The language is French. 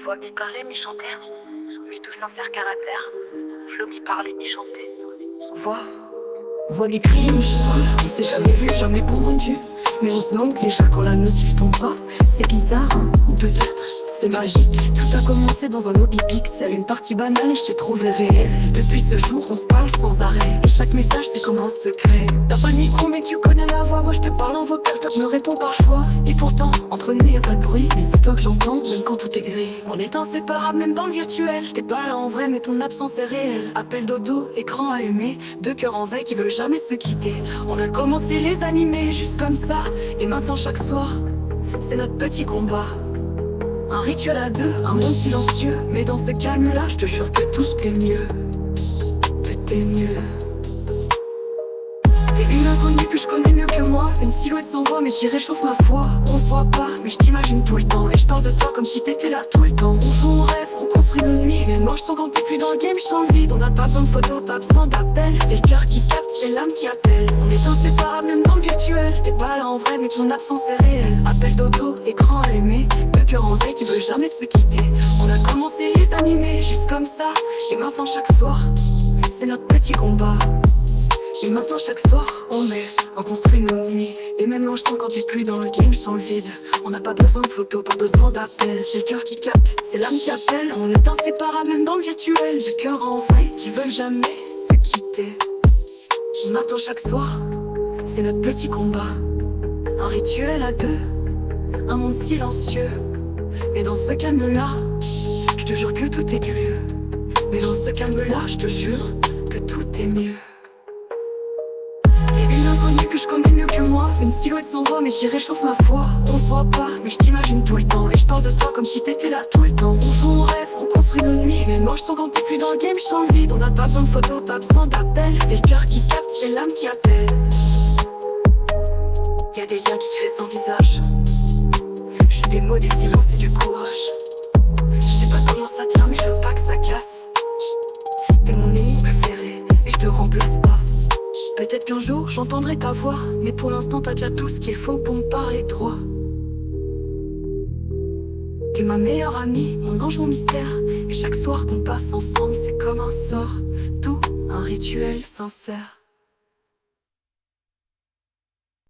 Voix mi parler, mi chanter, mi tout sincère caractère. Flow mi parler, mi chanter. Voix des crimes, on s'est jamais vu, jamais confondu. Mais on se manque déjà quand la notif tombe pas. C'est bizarre, hein, ou peut-être c'est magique. Tout a commencé dans un lobby pixel, une partie banale et je t'ai trouvé réel. Depuis ce jour on se parle sans arrêt, et chaque message c'est comme un secret. T'as pas de micro mais tu connais ma voix, moi je te parle en vocal, toi tu me réponds par choix. Et pourtant, entre nous y'a pas de bruit, mais c'est toi que j'entends, même quand tout est gris. On est inséparables même dans le virtuel, t'es pas là en vrai mais ton absence est réelle. Appel dodo, écran allumé, deux cœurs en veille qui veulent jamais se quitter. On a commencé les animés juste comme ça, et maintenant chaque soir, c'est notre petit combat. Un rituel à deux, un monde silencieux, mais dans ce calme-là, je te jure que tout est mieux. Tout est mieux. T'es une inconnue que je connais mieux que moi, une silhouette sans voix mais qui réchauffe ma foi. On se voit pas, mais je t'imagine tout le temps, et je parle de toi comme si t'étais là tout le temps. On joue, on rêve, on construit nos nuits, mais moi je sens quand t'es plus dans le game, je sens le vide. On n'a pas besoin de photos, pas besoin d'appel, c'est le cœur qui capte, c'est l'âme qui appelle. On est inséparables même dans le virtuel, t'es pas là en vrai mais ton absence est réelle. Appel dodo, écran allumé, deux cœurs en veille qui veulent jamais se quitter. On a commencé les animés juste comme ça, et maintenant chaque soir, c'est notre petit combat. Et maintenant chaque soir on construit nos nuits. Et même moi je sens quand t'es plus dans le game, je sens le vide. On n'a pas besoin de photos, pas besoin d'appel, c'est le cœur qui capte, c'est l'âme qui appelle. On est inséparables même dans le virtuel, deux cœurs en vrai qui veulent jamais se quitter. Maintenant chaque soir, c'est notre petit combat. Un rituel à deux, un monde silencieux. Mais dans ce calme-là, je te jure que tout est mieux. Mais dans ce calme-là, je te jure que tout est mieux. Une inconnue que je connais mieux que moi, une silhouette sans voix mais qui réchauffe ma foi. On se voit pas, mais je t'imagine tout le temps, et je parle de toi comme si t'étais là tout le temps. On joue, on rêve, on construit nos nuits, mais moi je sens quand t'es plus dans le game, je sens le vide. On n'a pas besoin de photos, pas besoin d'appel, c'est le cœur qui capte, c'est l'âme qui appelle. Y'a des liens qui se fait sans visage, juste des mots, des silences et du courage. Je sais pas comment ça tient mais je veux pas que ça casse. T'es mon ennemi préféré et je te remplace pas. Peut-être qu'un jour j'entendrai ta voix, mais pour l'instant t'as déjà tout ce qu'il faut pour me parler droit. T'es ma meilleure amie, mon ange, mon mystère, et chaque soir qu'on passe ensemble c'est comme un sort, tout un rituel sincère.